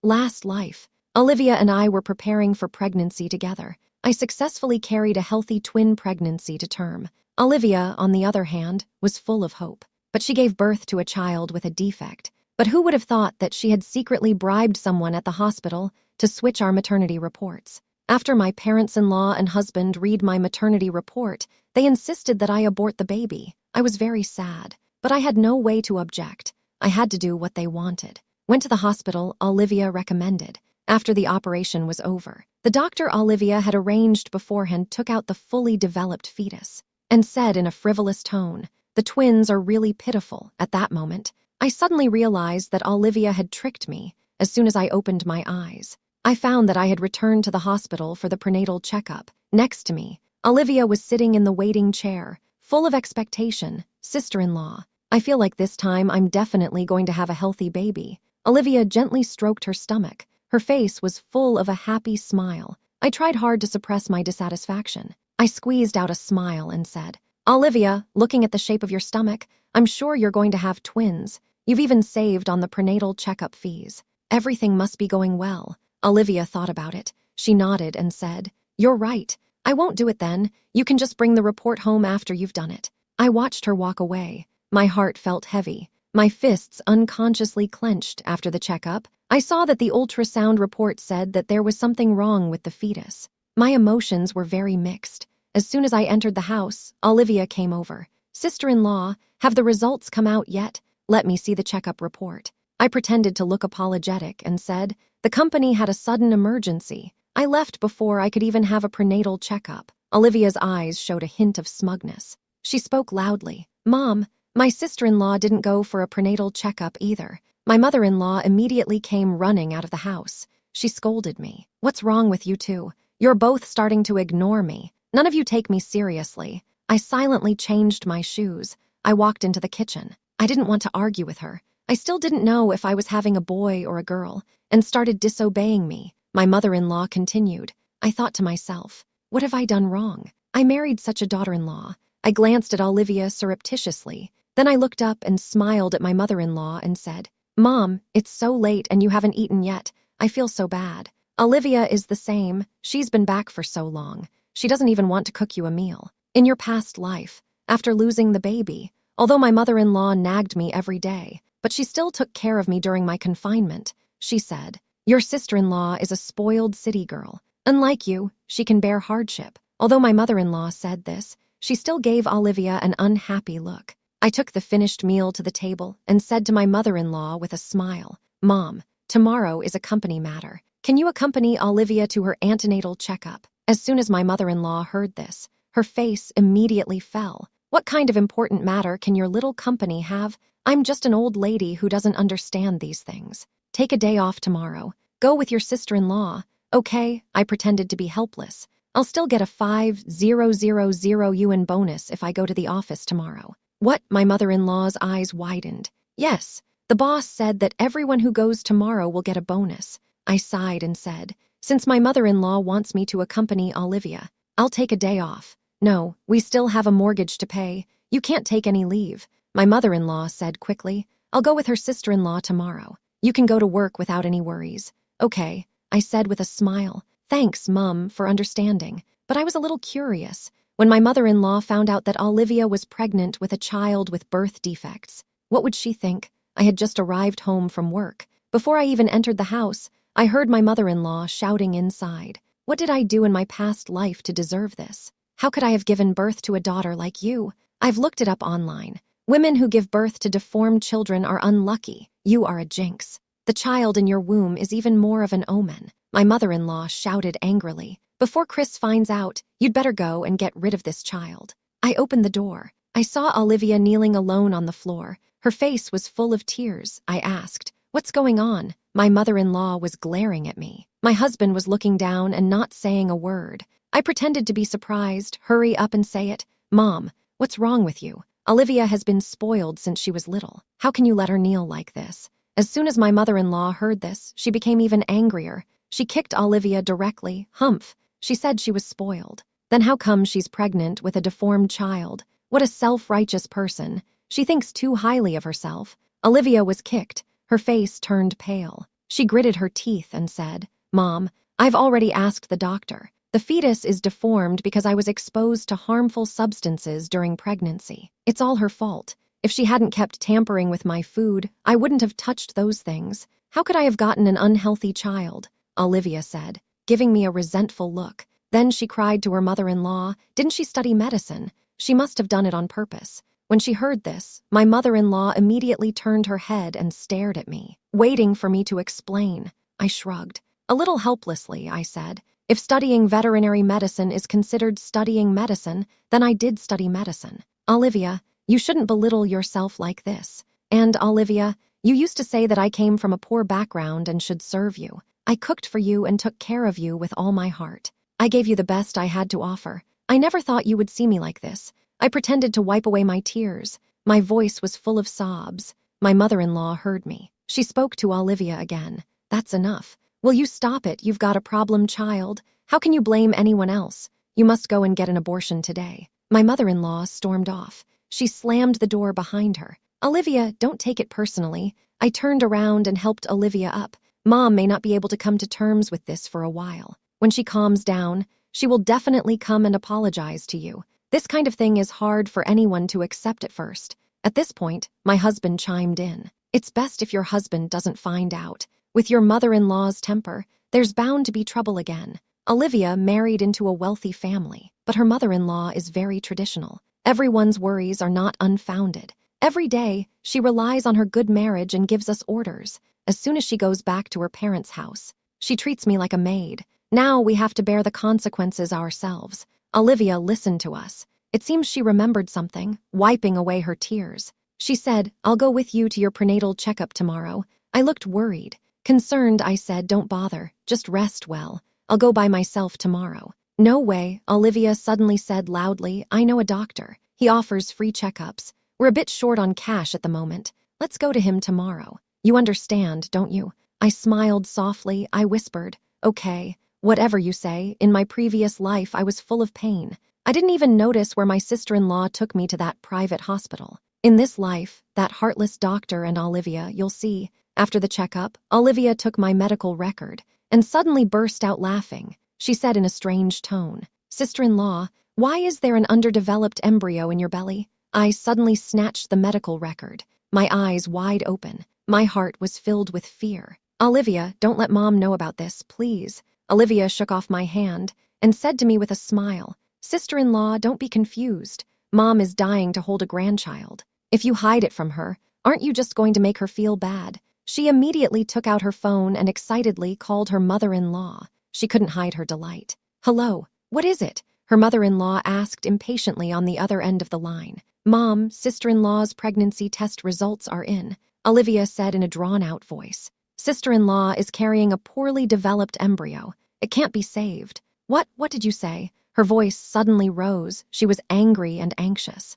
Last life. Olivia and I were preparing for pregnancy together. I successfully carried a healthy twin pregnancy to term. Olivia, on the other hand, was full of hope. But she gave birth to a child with a defect. But who would have thought that she had secretly bribed someone at the hospital to switch our maternity reports? After my parents-in-law and husband read my maternity report, they insisted that I abort the baby. I was very sad, but I had no way to object. I had to do what they wanted. Went to the hospital Olivia recommended. After the operation was over, the doctor Olivia had arranged beforehand took out the fully developed fetus and said in a frivolous tone, "The twins are really pitiful." At that moment, I suddenly realized that Olivia had tricked me. As soon as I opened my eyes, I found that I had returned to the hospital for the prenatal checkup. Next to me, Olivia was sitting in the waiting chair, full of expectation. Sister-in-law, I feel like this time I'm definitely going to have a healthy baby. Olivia gently stroked her stomach. Her face was full of a happy smile. I tried hard to suppress my dissatisfaction. I squeezed out a smile and said, "Olivia, looking at the shape of your stomach, I'm sure you're going to have twins. You've even saved on the prenatal checkup fees. Everything must be going well." Olivia thought about it. She nodded and said, "You're right. I won't do it then. You can just bring the report home after you've done it." I watched her walk away. My heart felt heavy. My fists unconsciously clenched after the checkup. I saw that the ultrasound report said that there was something wrong with the fetus. My emotions were very mixed. As soon as I entered the house, Olivia came over. "Sister-in-law, have the results come out yet? Let me see the checkup report." I pretended to look apologetic and said, "The company had a sudden emergency. I left before I could even have a prenatal checkup." Olivia's eyes showed a hint of smugness. She spoke loudly. "Mom, my sister-in-law didn't go for a prenatal checkup either." My mother-in-law immediately came running out of the house. She scolded me. "What's wrong with you two? You're both starting to ignore me. None of you take me seriously." I silently changed my shoes. I walked into the kitchen. I didn't want to argue with her. I still didn't know if I was having a boy or a girl, and started disobeying me. My mother-in-law continued. I thought to myself, what have I done wrong? I married such a daughter-in-law. I glanced at Olivia surreptitiously. Then I looked up and smiled at my mother-in-law and said, "Mom, it's so late and you haven't eaten yet. I feel so bad." Olivia is the same. She's been back for so long. She doesn't even want to cook you a meal. In your past life, after losing the baby, although my mother-in-law nagged me every day, but she still took care of me during my confinement, she said, "Your sister-in-law is a spoiled city girl. Unlike you, she can bear hardship." Although my mother-in-law said this, she still gave Olivia an unhappy look. I took the finished meal to the table and said to my mother-in-law with a smile, "Mom, tomorrow is a company matter. Can you accompany Olivia to her antenatal checkup?" As soon as my mother-in-law heard this, her face immediately fell. "What kind of important matter can your little company have? I'm just an old lady who doesn't understand these things. Take a day off tomorrow. Go with your sister-in-law." "Okay," I pretended to be helpless. "I'll still get a 5,000 UN bonus if I go to the office tomorrow." "What?" My mother-in-law's eyes widened. "Yes, the boss said that everyone who goes tomorrow will get a bonus." I sighed and said, "Since my mother-in-law wants me to accompany Olivia, I'll take a day off." "No, we still have a mortgage to pay. You can't take any leave." My mother-in-law said quickly, "I'll go with her sister-in-law tomorrow. You can go to work without any worries." "Okay," I said with a smile. "Thanks, Mum, for understanding." But I was a little curious. When my mother-in-law found out that Olivia was pregnant with a child with birth defects, what would she think? I had just arrived home from work. Before I even entered the house, I heard my mother-in-law shouting inside. What did I do in my past life to deserve this? How could I have given birth to a daughter like you? I've looked it up online. Women who give birth to deformed children are unlucky. You are a jinx. The child in your womb is even more of an omen. My mother-in-law shouted angrily. "Before Chris finds out, you'd better go and get rid of this child." I opened the door. I saw Olivia kneeling alone on the floor. Her face was full of tears. I asked, "What's going on?" My mother-in-law was glaring at me. My husband was looking down and not saying a word. I pretended to be surprised, hurry up and say it. "Mom, what's wrong with you? Olivia has been spoiled since she was little. How can you let her kneel like this?" As soon as my mother-in-law heard this, she became even angrier. She kicked Olivia directly. "Humph." She said she was spoiled. Then how come she's pregnant with a deformed child? What a self-righteous person. She thinks too highly of herself. Olivia was kicked. Her face turned pale. She gritted her teeth and said, "Mom, I've already asked the doctor. The fetus is deformed because I was exposed to harmful substances during pregnancy. It's all her fault. If she hadn't kept tampering with my food, I wouldn't have touched those things. How could I have gotten an unhealthy child?" Olivia said, giving me a resentful look. Then she cried to her mother-in-law, "Didn't she study medicine? She must have done it on purpose." When she heard this, my mother-in-law immediately turned her head and stared at me, waiting for me to explain. I shrugged. A little helplessly, I said, "If studying veterinary medicine is considered studying medicine, then I did study medicine. Olivia, you shouldn't belittle yourself like this. And, Olivia, you used to say that I came from a poor background and should serve you. I cooked for you and took care of you with all my heart. I gave you the best I had to offer. I never thought you would see me like this." I pretended to wipe away my tears. My voice was full of sobs. My mother-in-law heard me. She spoke to Olivia again. "That's enough. Will you stop it? You've got a problem child. How can you blame anyone else? You must go and get an abortion today." My mother-in-law stormed off. She slammed the door behind her. "Olivia, don't take it personally." I turned around and helped Olivia up. "Mom may not be able to come to terms with this for a while. When she calms down, she will definitely come and apologize to you. This kind of thing is hard for anyone to accept at first." At this point, my husband chimed in. "It's best if your husband doesn't find out. With your mother-in-law's temper, there's bound to be trouble again." Olivia married into a wealthy family, but her mother-in-law is very traditional. Everyone's worries are not unfounded. Every day, she relies on her good marriage and gives us orders. As soon as she goes back to her parents' house, she treats me like a maid. Now we have to bear the consequences ourselves. Olivia listened to us. It seems she remembered something, wiping away her tears. She said, "I'll go with you to your prenatal checkup tomorrow." I looked worried. Concerned, I said, "Don't bother. Just rest well. I'll go by myself tomorrow." "No way," Olivia suddenly said loudly. "I know a doctor. He offers free checkups. We're a bit short on cash at the moment. Let's go to him tomorrow. You understand, don't you?" I smiled softly. I whispered, "Okay. Whatever you say, in my previous life I was full of pain. I didn't even notice where my sister-in-law took me to that private hospital. In this life, that heartless doctor and Olivia, you'll see." After the checkup, Olivia took my medical record and suddenly burst out laughing. She said in a strange tone, "Sister-in-law, why is there an underdeveloped embryo in your belly?" I suddenly snatched the medical record, my eyes wide open. My heart was filled with fear. "Olivia, don't let Mom know about this, please." Olivia shook off my hand and said to me with a smile, "Sister-in-law, don't be confused. Mom is dying to hold a grandchild. If you hide it from her, aren't you just going to make her feel bad?" She immediately took out her phone and excitedly called her mother-in-law. She couldn't hide her delight. "Hello, what is it?" her mother-in-law asked impatiently on the other end of the line. "Mom, sister-in-law's pregnancy test results are in," Olivia said in a drawn-out voice. "Sister-in-law is carrying a poorly developed embryo. It can't be saved." What did you say?" Her voice suddenly rose. She was angry and anxious.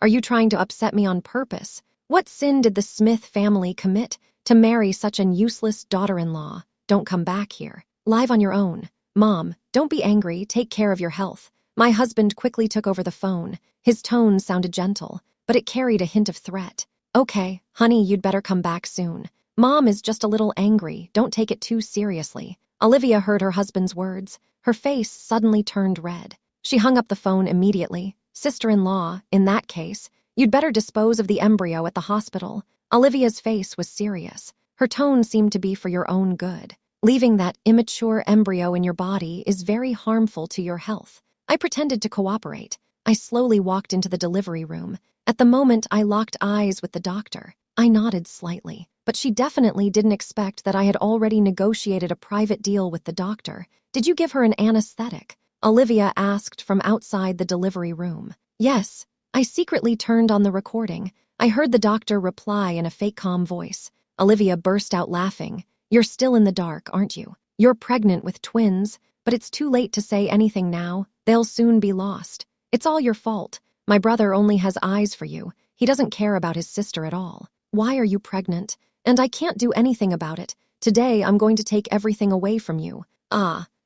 Are you trying to upset me on purpose? What sin did the Smith family commit to marry such an useless daughter-in-law? Don't come back here. Live on your own. Mom, don't be angry. Take care of your health." My husband quickly took over the phone. His tone sounded gentle, but it carried a hint of threat. "Okay, honey, you'd better come back soon. Mom is just a little angry. Don't take it too seriously." Olivia heard her husband's words. Her face suddenly turned red. She hung up the phone immediately. "Sister-in-law, in that case, you'd better dispose of the embryo at the hospital." Olivia's face was serious. Her tone seemed to be for your own good. "Leaving that immature embryo in your body is very harmful to your health." I pretended to cooperate. I slowly walked into the delivery room. At the moment, I locked eyes with the doctor. I nodded slightly, but she definitely didn't expect that I had already negotiated a private deal with the doctor. "Did you give her an anesthetic?" Olivia asked from outside the delivery room. "Yes." I secretly turned on the recording. I heard the doctor reply in a fake calm voice. Olivia burst out laughing. "You're still in the dark, aren't you? You're pregnant with twins, but it's too late to say anything now. They'll soon be lost. It's all your fault. My brother only has eyes for you. He doesn't care about his sister at all. Why are you pregnant? And I can't do anything about it. Today I'm going to take everything away from you."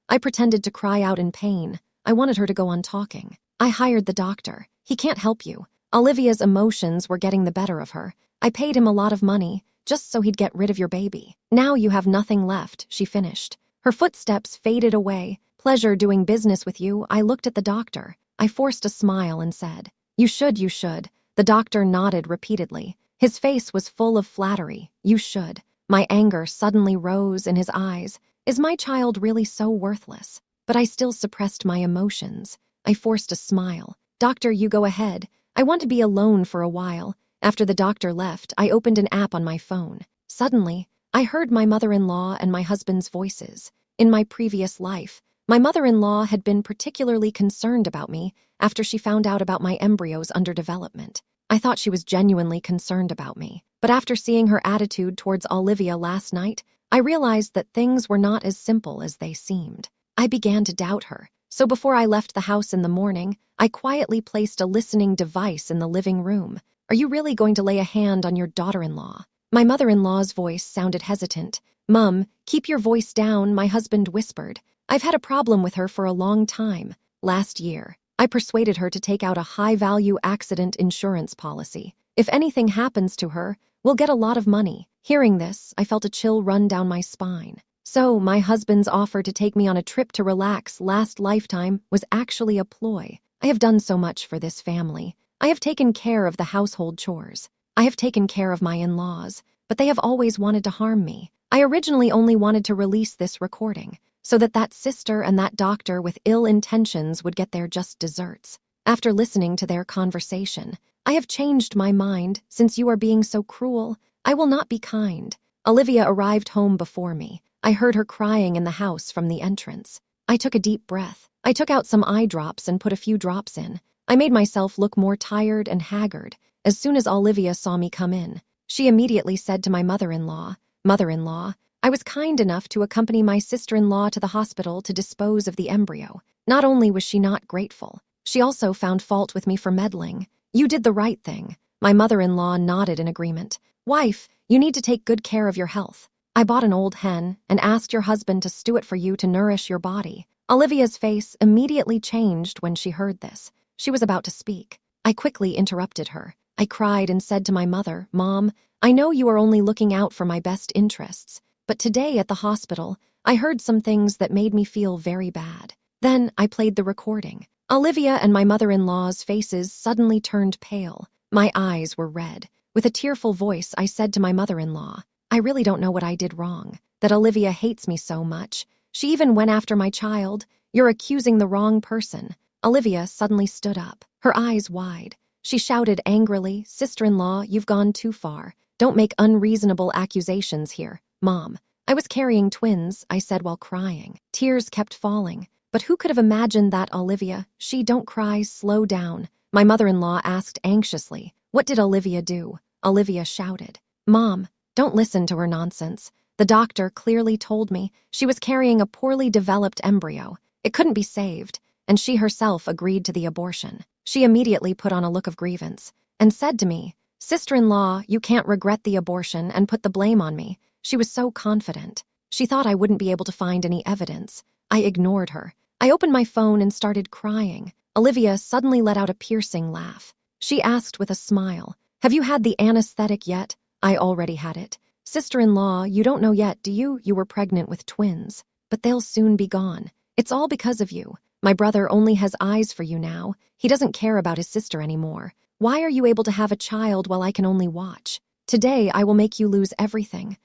I pretended to cry out in pain. I wanted her to go on talking. "I hired the doctor. He can't help you." Olivia's emotions were getting the better of her. "I paid him a lot of money just so he'd get rid of your baby. Now you have nothing left, she finished. Her footsteps faded away. Pleasure doing business with you. I looked at the doctor. I forced a smile and said, You should. The doctor nodded repeatedly. His face was full of flattery. You should. My anger suddenly rose in his eyes. Is my child really so worthless? But I still suppressed my emotions. I forced a smile. Doctor, you go ahead. I want to be alone for a while. After the doctor left, I opened an app on my phone. Suddenly, I heard my mother-in-law and my husband's voices. In my previous life, my mother-in-law had been particularly concerned about me after she found out about my embryo's underdevelopment. I thought she was genuinely concerned about me. But after seeing her attitude towards Olivia last night, I realized that things were not as simple as they seemed. I began to doubt her. So before I left the house in the morning, I quietly placed a listening device in the living room. Are you really going to lay a hand on your daughter-in-law? My mother-in-law's voice sounded hesitant. Mum, keep your voice down, my husband whispered. I've had a problem with her for a long time. Last year, I persuaded her to take out a high-value accident insurance policy. If anything happens to her, we'll get a lot of money. Hearing this, I felt a chill run down my spine. So, my husband's offer to take me on a trip to relax last lifetime was actually a ploy. I have done so much for this family. I have taken care of the household chores. I have taken care of my in-laws, but they have always wanted to harm me. I originally only wanted to release this recording, so that sister and that doctor with ill intentions would get their just desserts. After listening to their conversation, I have changed my mind. Since you are being so cruel, I will not be kind. Olivia arrived home before me. I heard her crying in the house from the entrance. I took a deep breath. I took out some eye drops and put a few drops in. I made myself look more tired and haggard. As soon as Olivia saw me come in, she immediately said to my mother-in-law, Mother-in-law, I was kind enough to accompany my sister-in-law to the hospital to dispose of the embryo. Not only was she not grateful, she also found fault with me for meddling. You did the right thing. My mother-in-law nodded in agreement. Wife, you need to take good care of your health. I bought an old hen and asked your husband to stew it for you to nourish your body. Olivia's face immediately changed when she heard this. She was about to speak. I quickly interrupted her. I cried and said to my mother, Mom, I know you are only looking out for my best interests, but today at the hospital, I heard some things that made me feel very bad. Then I played the recording. Olivia and my mother-in-law's faces suddenly turned pale. My eyes were red. With a tearful voice, I said to my mother-in-law, I really don't know what I did wrong, that Olivia hates me so much. She even went after my child. You're accusing the wrong person. Olivia suddenly stood up, her eyes wide. She shouted angrily, Sister-in-law, you've gone too far. Don't make unreasonable accusations here. Mom, I was carrying twins, I said while crying. Tears kept falling. But who could have imagined that, Olivia? Don't cry, slow down. My mother-in-law asked anxiously. What did Olivia do? Olivia shouted. Mom, don't listen to her nonsense. The doctor clearly told me she was carrying a poorly developed embryo. It couldn't be saved, and she herself agreed to the abortion. She immediately put on a look of grievance and said to me, Sister-in-law, you can't regret the abortion and put the blame on me. She was so confident. She thought I wouldn't be able to find any evidence. I ignored her. I opened my phone and started crying. Olivia suddenly let out a piercing laugh. She asked with a smile, Have you had the anesthetic yet? I already had it. Sister-in-law, you don't know yet, do you? You were pregnant with twins. But they'll soon be gone. It's all because of you. My brother only has eyes for you now. He doesn't care about his sister anymore. Why are you able to have a child while I can only watch? Today I will make you lose everything.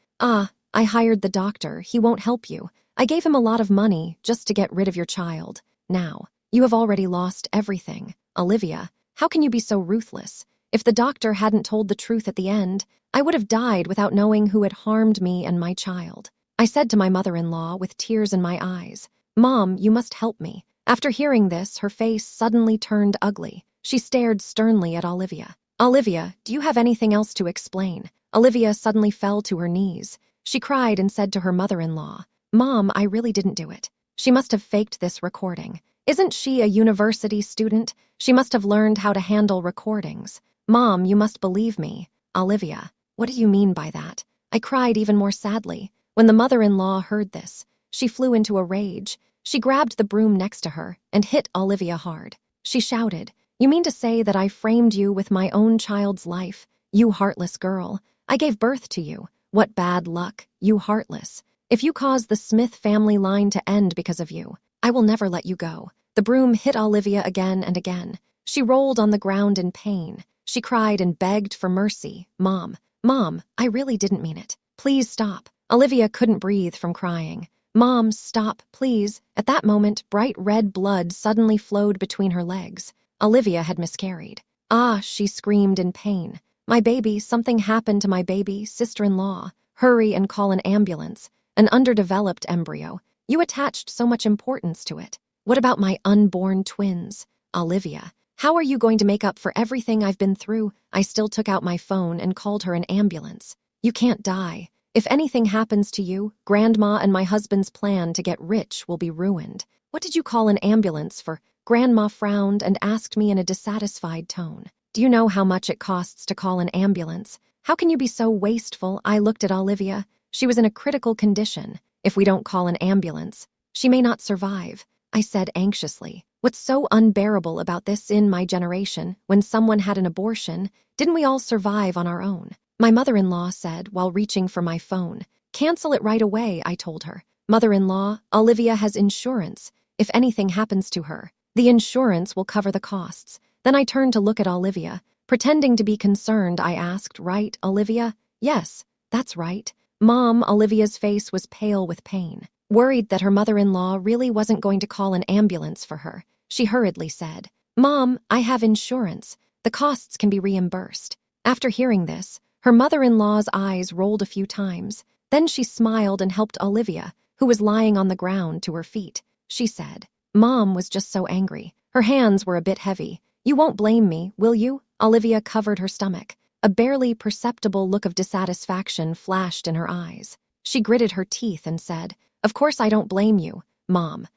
I hired the doctor. He won't help you. I gave him a lot of money just to get rid of your child. Now, you have already lost everything. Olivia, how can you be so ruthless? If the doctor hadn't told the truth at the end, I would have died without knowing who had harmed me and my child. I said to my mother-in-law with tears in my eyes, Mom, you must help me. After hearing this, her face suddenly turned ugly. She stared sternly at Olivia. Olivia, do you have anything else to explain? Olivia suddenly fell to her knees. She cried and said to her mother-in-law, Mom, I really didn't do it. She must have faked this recording. Isn't she a university student? She must have learned how to handle recordings. Mom, you must believe me. Olivia, what do you mean by that? I cried even more sadly. When the mother-in-law heard this, she flew into a rage. She grabbed the broom next to her and hit Olivia hard. She shouted, You mean to say that I framed you with my own child's life? You heartless girl. I gave birth to you. What bad luck, you heartless. If you cause the Smith family line to end because of you, I will never let you go." The broom hit Olivia again and again. She rolled on the ground in pain. She cried and begged for mercy. Mom, I really didn't mean it. Please stop." Olivia couldn't breathe from crying. "Mom, stop, please." At that moment, bright red blood suddenly flowed between her legs. Olivia had miscarried. "Ah," she screamed in pain. "My baby, something happened to my baby, sister-in-law. Hurry and call an ambulance. An underdeveloped embryo. You attached so much importance to it. What about my unborn twins? Olivia, how are you going to make up for everything I've been through?" I still took out my phone and called her an ambulance. "You can't die. If anything happens to you, Grandma and my husband's plan to get rich will be ruined." "What did you call an ambulance for?" Grandma frowned and asked me in a dissatisfied tone. "Do you know how much it costs to call an ambulance? How can you be so wasteful?" I looked at Olivia. She was in a critical condition. "If we don't call an ambulance, she may not survive," I said anxiously. "What's so unbearable about this in my generation? When someone had an abortion, didn't we all survive on our own?" My mother-in-law said while reaching for my phone. "Cancel it right away," I told her. "Mother-in-law, Olivia has insurance. If anything happens to her, the insurance will cover the costs." Then I turned to look at Olivia. Pretending to be concerned, I asked, "Right, Olivia?" "Yes, that's right." "Mom," Olivia's face was pale with pain. Worried that her mother-in-law really wasn't going to call an ambulance for her, she hurriedly said, "Mom, I have insurance. The costs can be reimbursed." After hearing this, her mother-in-law's eyes rolled a few times. Then she smiled and helped Olivia, who was lying on the ground, to her feet. She said, "Mom was just so angry. Her hands were a bit heavy. You won't blame me, will you?" Olivia covered her stomach. A barely perceptible look of dissatisfaction flashed in her eyes. She gritted her teeth and said, "Of course I don't blame you. Mom,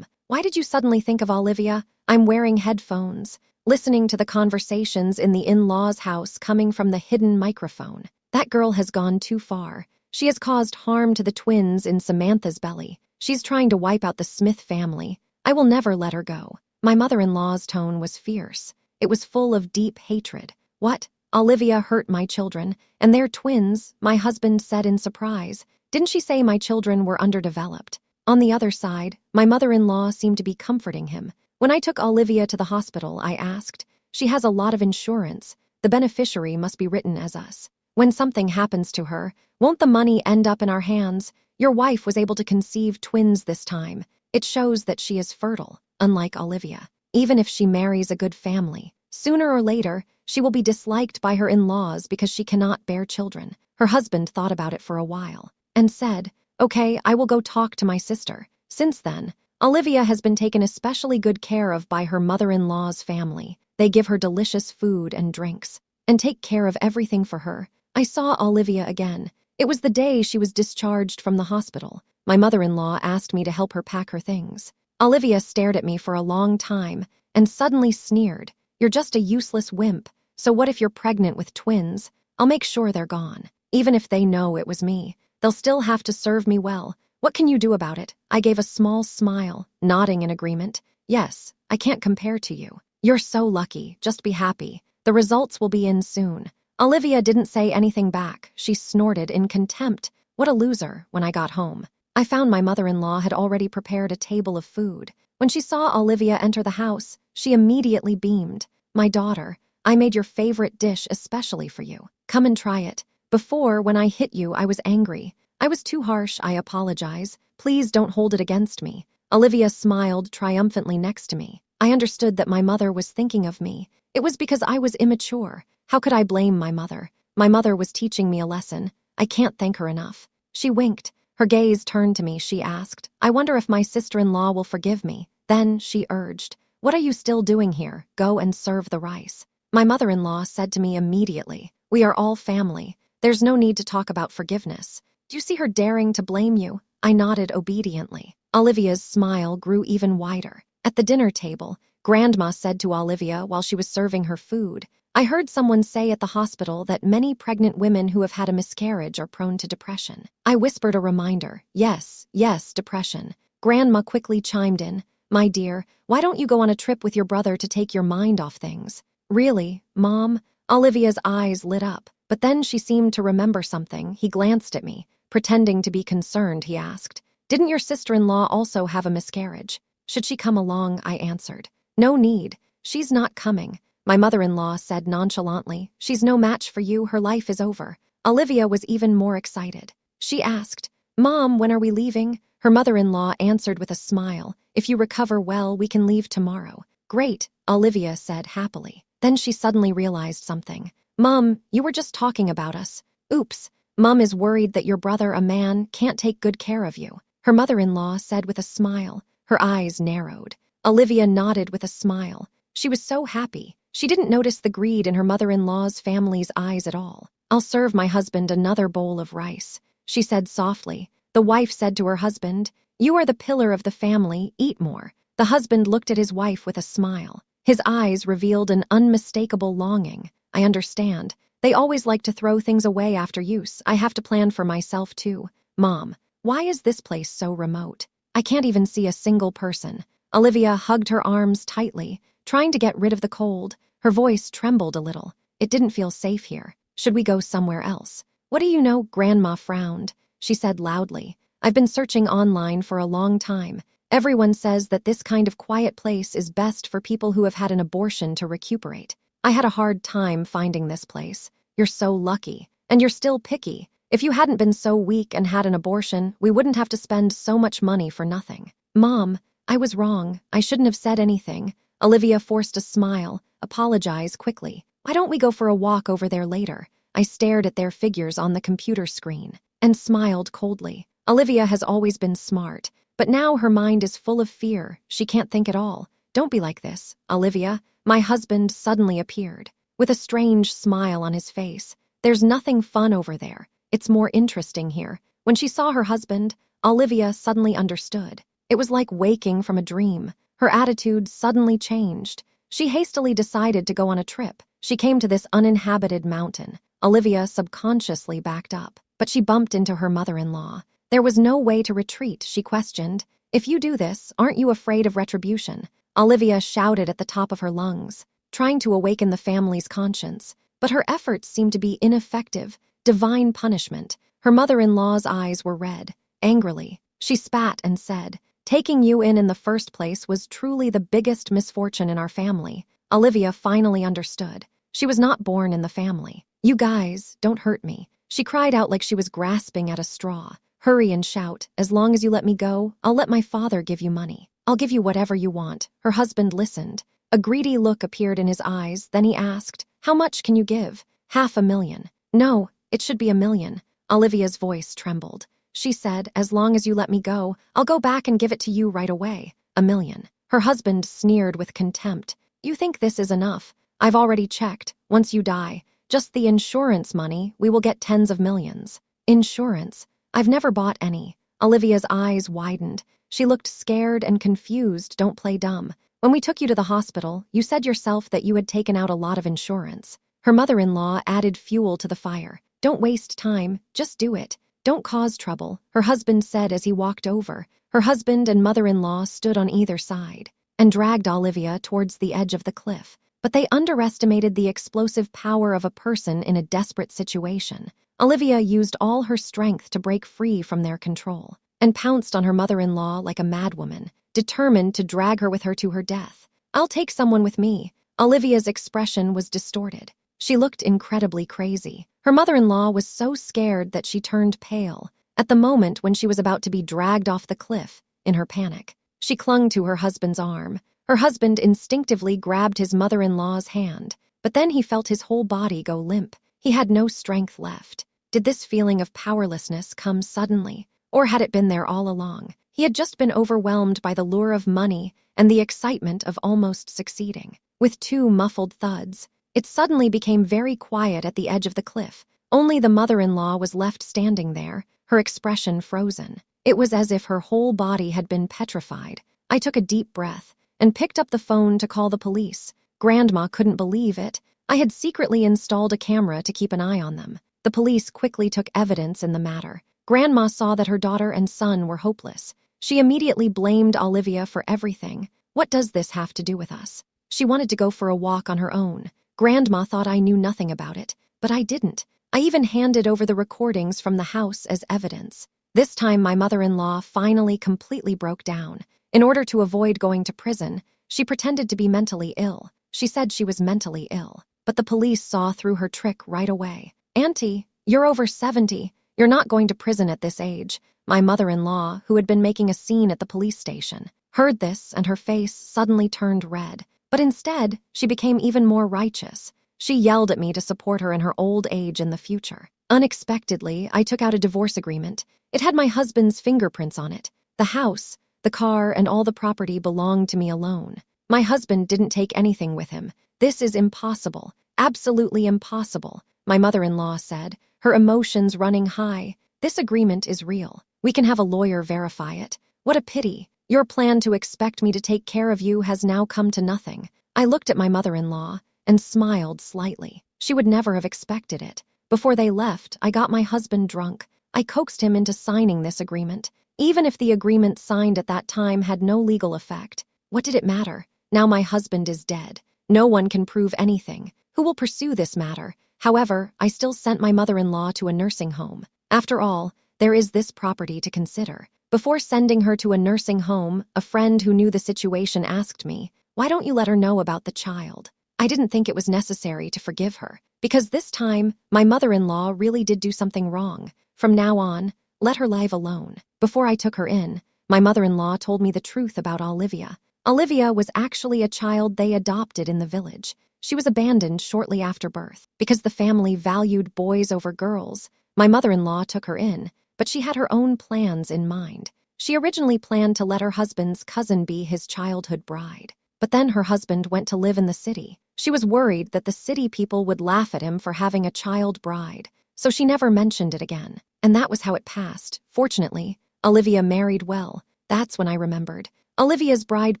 why did you suddenly think of Olivia?" I'm wearing headphones, listening to the conversations in the in-laws' house coming from the hidden microphone. That girl has gone too far. She has caused harm to the twins in Samantha's belly. She's trying to wipe out the Smith family. I will never let her go. My mother-in-law's tone was fierce. It was full of deep hatred. "What? Olivia hurt my children, and they're twins," my husband said in surprise. "Didn't she say my children were underdeveloped?" On the other side, my mother-in-law seemed to be comforting him. When I took Olivia to the hospital, I asked, "She has a lot of insurance. The beneficiary must be written as us. When something happens to her, won't the money end up in our hands? Your wife was able to conceive twins this time. It shows that she is fertile, unlike Olivia. Even if she marries a good family, sooner or later, she will be disliked by her in-laws because she cannot bear children." Her husband thought about it for a while and said, "Okay, I will go talk to my sister." Since then, Olivia has been taken especially good care of by her mother-in-law's family. They give her delicious food and drinks and take care of everything for her. I saw Olivia again. It was the day she was discharged from the hospital. My mother-in-law asked me to help her pack her things. Olivia stared at me for a long time and suddenly sneered. "You're just a useless wimp. So what if you're pregnant with twins? I'll make sure they're gone. Even if they know it was me, they'll still have to serve me well. What can you do about it?" I gave a small smile, nodding in agreement. "Yes, I can't compare to you. You're so lucky. Just be happy. The results will be in soon." Olivia didn't say anything back. She snorted in contempt. What a loser. When I got home, I found my mother-in-law had already prepared a table of food. When she saw Olivia enter the house, she immediately beamed. "My daughter, I made your favorite dish especially for you. Come and try it. Before, when I hit you, I was angry. I was too harsh. I apologize. Please don't hold it against me." Olivia smiled triumphantly next to me. I understood that my mother was thinking of me. It was because I was immature. How could I blame my mother? My mother was teaching me a lesson. I can't thank her enough. She winked. Her gaze turned to me. She asked, "I wonder if my sister-in-law will forgive me." Then she urged, "What are you still doing here? Go and serve the rice." My mother-in-law said to me immediately, "We are all family. There's no need to talk about forgiveness. Do you see her daring to blame you?" I nodded obediently. Olivia's smile grew even wider. At the dinner table, Grandma said to Olivia while she was serving her food, "I heard someone say at the hospital that many pregnant women who have had a miscarriage are prone to depression." I whispered a reminder. Yes, depression." Grandma quickly chimed in, "My dear, why don't you go on a trip with your brother to take your mind off things?" "Really, Mom?" Olivia's eyes lit up. but then she seemed to remember something. He glanced at me. Pretending to be concerned, he asked, "Didn't your sister-in-law also have a miscarriage? Should she come along?" I answered. "No need. She's not coming." My mother-in-law said nonchalantly, "She's no match for you. Her life is over." Olivia was even more excited. She asked, "Mom, when are we leaving?" Her mother-in-law answered with a smile, "If you recover well, we can leave tomorrow." "Great," Olivia said happily. Then she suddenly realized something. "Mom, you were just talking about us." "Oops. Mom is worried that your brother, a man, can't take good care of you," her mother-in-law said with a smile. Her eyes narrowed. Olivia nodded with a smile. She was so happy. She didn't notice the greed in her mother-in-law's family's eyes at all. "I'll serve my husband another bowl of rice," she said softly. The wife said to her husband, "You are the pillar of the family, eat more." The husband looked at his wife with a smile. His eyes revealed an unmistakable longing. "I understand. They always like to throw things away after use. I have to plan for myself too." "Mom, why is this place so remote? I can't even see a single person." Olivia hugged her arms tightly, trying to get rid of the cold. Her voice trembled a little. "It didn't feel safe here. Should we go somewhere else?" "What do you know?" Grandma frowned. She said loudly, "I've been searching online for a long time. Everyone says that this kind of quiet place is best for people who have had an abortion to recuperate. I had a hard time finding this place." "You're so lucky. And you're still picky. If you hadn't been so weak and had an abortion, we wouldn't have to spend so much money for nothing." "Mom, I was wrong. I shouldn't have said anything." Olivia forced a smile. "Apologize quickly. Why don't we go for a walk over there later?" I stared at their figures on the computer screen and smiled coldly. Olivia has always been smart, but now her mind is full of fear. She can't think at all. "Don't be like this, Olivia." My husband suddenly appeared, with a strange smile on his face. "There's nothing fun over there. It's more interesting here." When she saw her husband, Olivia suddenly understood. It was like waking from a dream. Her attitude suddenly changed. She hastily decided to go on a trip. She came to this uninhabited mountain. Olivia subconsciously backed up, but she bumped into her mother-in-law. There was no way to retreat, she questioned. "If you do this, aren't you afraid of retribution?" Olivia shouted at the top of her lungs, trying to awaken the family's conscience. But her efforts seemed to be ineffective. Divine punishment. Her mother-in-law's eyes were red. Angrily, she spat and said, "Taking you in the first place was truly the biggest misfortune in our family." Olivia finally understood. She was not born in the family. "You guys, don't hurt me." She cried out like she was grasping at a straw. "Hurry and shout. As long as you let me go, I'll let my father give you money. I'll give you whatever you want." Her husband listened. A greedy look appeared in his eyes. Then he asked, "How much can you give?" "500,000. "No, it should be 1,000,000. Olivia's voice trembled. She said, "As long as you let me go, I'll go back and give it to you right away." 1,000,000. Her husband sneered with contempt. "You think this is enough? I've already checked. Once you die, just the insurance money, we will get tens of millions." "Insurance? I've never bought any." Olivia's eyes widened. She looked scared and confused. "Don't play dumb. When we took you to the hospital, you said yourself that you had taken out a lot of insurance." Her mother-in-law added fuel to the fire. "Don't waste time. Just do it. Don't cause trouble," her husband said as he walked over. Her husband and mother-in-law stood on either side and dragged Olivia towards the edge of the cliff. But they underestimated the explosive power of a person in a desperate situation. Olivia used all her strength to break free from their control and pounced on her mother-in-law like a madwoman, determined to drag her with her to her death. "I'll take someone with me." Olivia's expression was distorted. She looked incredibly crazy. Her mother-in-law was so scared that she turned pale. At the moment when she was about to be dragged off the cliff, in her panic, she clung to her husband's arm. Her husband instinctively grabbed his mother-in-law's hand, but then he felt his whole body go limp. He had no strength left. Did this feeling of powerlessness come suddenly, or had it been there all along? He had just been overwhelmed by the lure of money and the excitement of almost succeeding. With two muffled thuds, it suddenly became very quiet at the edge of the cliff. Only the mother-in-law was left standing there, her expression frozen. It was as if her whole body had been petrified. I took a deep breath and picked up the phone to call the police. Grandma couldn't believe it. I had secretly installed a camera to keep an eye on them. The police quickly took evidence in the matter. Grandma saw that her daughter and son were hopeless. She immediately blamed Olivia for everything. "What does this have to do with us?" She wanted to go for a walk on her own. Grandma thought I knew nothing about it, but I didn't. I even handed over the recordings from the house as evidence. This time, my mother-in-law finally completely broke down. In order to avoid going to prison, she pretended to be mentally ill. She said she was mentally ill, but the police saw through her trick right away. "Auntie, you're over 70. You're not going to prison at this age." My mother-in-law, who had been making a scene at the police station, heard this and her face suddenly turned red. But instead, she became even more righteous. She yelled at me to support her in her old age in the future. Unexpectedly, I took out a divorce agreement. It had my husband's fingerprints on it. The house, the car, and all the property belonged to me alone. My husband didn't take anything with him. "This is impossible, absolutely impossible," my mother-in-law said, her emotions running high. "This agreement is real. We can have a lawyer verify it. What a pity. Your plan to expect me to take care of you has now come to nothing." I looked at my mother-in-law and smiled slightly. She would never have expected it. Before they left, I got my husband drunk. I coaxed him into signing this agreement. Even if the agreement signed at that time had no legal effect, what did it matter? Now my husband is dead. No one can prove anything. Who will pursue this matter? However, I still sent my mother-in-law to a nursing home. After all, there is this property to consider. Before sending her to a nursing home, a friend who knew the situation asked me, "Why don't you let her know about the child?" I didn't think it was necessary to forgive her, because this time, my mother-in-law really did do something wrong. From now on, let her live alone. Before I took her in, my mother-in-law told me the truth about Olivia. Olivia was actually a child they adopted in the village. She was abandoned shortly after birth. Because the family valued boys over girls, my mother-in-law took her in, but she had her own plans in mind. She originally planned to let her husband's cousin be his childhood bride. But then her husband went to live in the city. She was worried that the city people would laugh at him for having a child bride, so she never mentioned it again. And that was how it passed. Fortunately, Olivia married well. That's when I remembered. Olivia's bride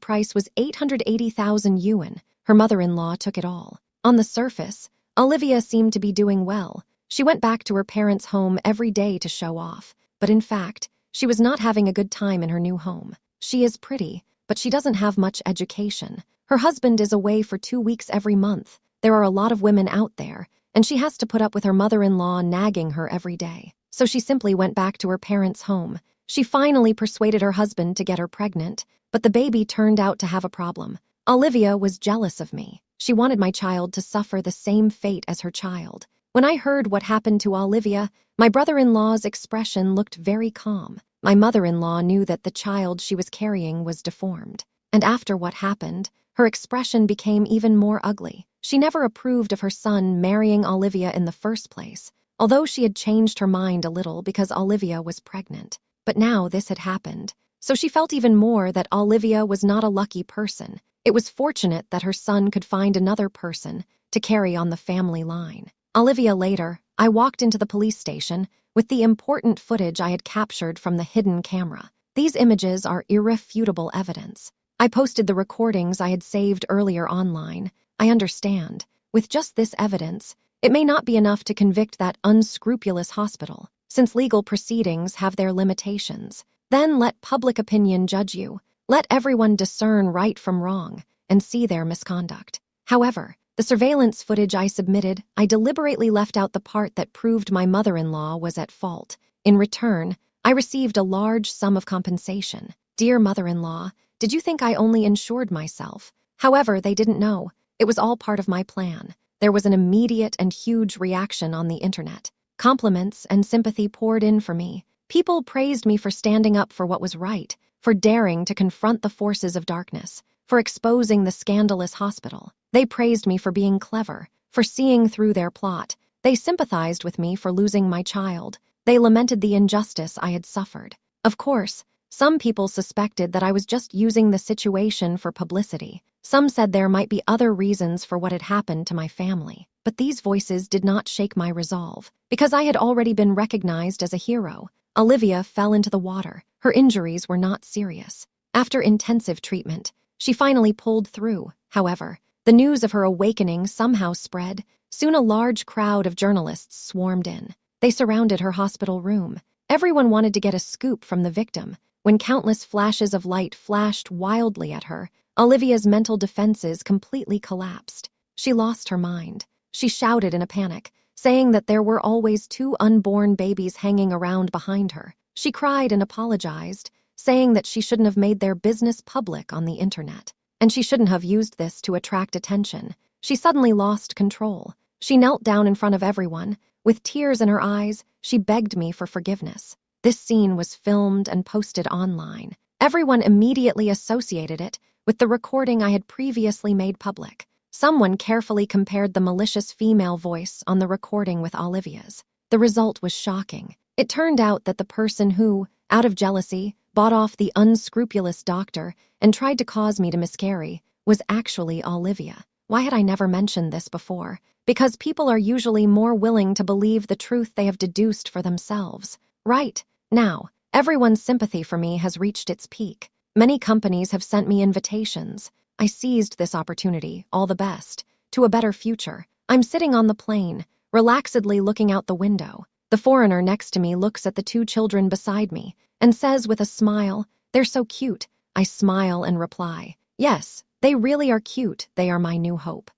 price was 880,000 yuan. Her mother-in-law took it all. On the surface, Olivia seemed to be doing well. She went back to her parents' home every day to show off. But in fact, she was not having a good time in her new home. She is pretty, but she doesn't have much education. Her husband is away for 2 weeks every month. There are a lot of women out there, and she has to put up with her mother-in-law nagging her every day. So she simply went back to her parents' home. She finally persuaded her husband to get her pregnant, but the baby turned out to have a problem. Olivia was jealous of me. She wanted my child to suffer the same fate as her child. When I heard what happened to Olivia, my brother-in-law's expression looked very calm. My mother-in-law knew that the child she was carrying was deformed. And after what happened, her expression became even more ugly. She never approved of her son marrying Olivia in the first place, although she had changed her mind a little because Olivia was pregnant. But now this had happened, so she felt even more that Olivia was not a lucky person. It was fortunate that her son could find another person to carry on the family line. Olivia later, I walked into the police station with the important footage I had captured from the hidden camera. These images are irrefutable evidence. I posted the recordings I had saved earlier online. I understand. With just this evidence, it may not be enough to convict that unscrupulous hospital, since legal proceedings have their limitations. Then let public opinion judge you. Let everyone discern right from wrong and see their misconduct. However, the surveillance footage I submitted, I deliberately left out the part that proved my mother-in-law was at fault. In return, I received a large sum of compensation. Dear mother-in-law, did you think I only insured myself? However, they didn't know. It was all part of my plan. There was an immediate and huge reaction on the internet. Compliments and sympathy poured in for me. People praised me for standing up for what was right, for daring to confront the forces of darkness, for exposing the scandalous hospital. They praised me for being clever, for seeing through their plot. They sympathized with me for losing my child. They lamented the injustice I had suffered. Of course, some people suspected that I was just using the situation for publicity. Some said there might be other reasons for what had happened to my family. But these voices did not shake my resolve. Because I had already been recognized as a hero, Olivia fell into the water. Her injuries were not serious. After intensive treatment, she finally pulled through. However, the news of her awakening somehow spread. Soon a large crowd of journalists swarmed in. They surrounded her hospital room. Everyone wanted to get a scoop from the victim. When countless flashes of light flashed wildly at her, Olivia's mental defenses completely collapsed. She lost her mind. She shouted in a panic, saying that there were always 2 unborn babies hanging around behind her. She cried and apologized, saying that she shouldn't have made their business public on the internet, and she shouldn't have used this to attract attention. She suddenly lost control. She knelt down in front of everyone. With tears in her eyes, she begged me for forgiveness. This scene was filmed and posted online. Everyone immediately associated it with the recording I had previously made public. Someone carefully compared the malicious female voice on the recording with Olivia's. The result was shocking. It turned out that the person who, out of jealousy, bought off the unscrupulous doctor and tried to cause me to miscarry was actually Olivia. Why had I never mentioned this before? Because people are usually more willing to believe the truth they have deduced for themselves. Right now, everyone's sympathy for me has reached its peak. Many companies have sent me invitations. I seized this opportunity, all the best, to a better future. I'm sitting on the plane, relaxedly looking out the window. The foreigner next to me looks at the 2 children beside me and says with a smile, "They're so cute." I smile and reply, "Yes, they really are cute. They are my new hope."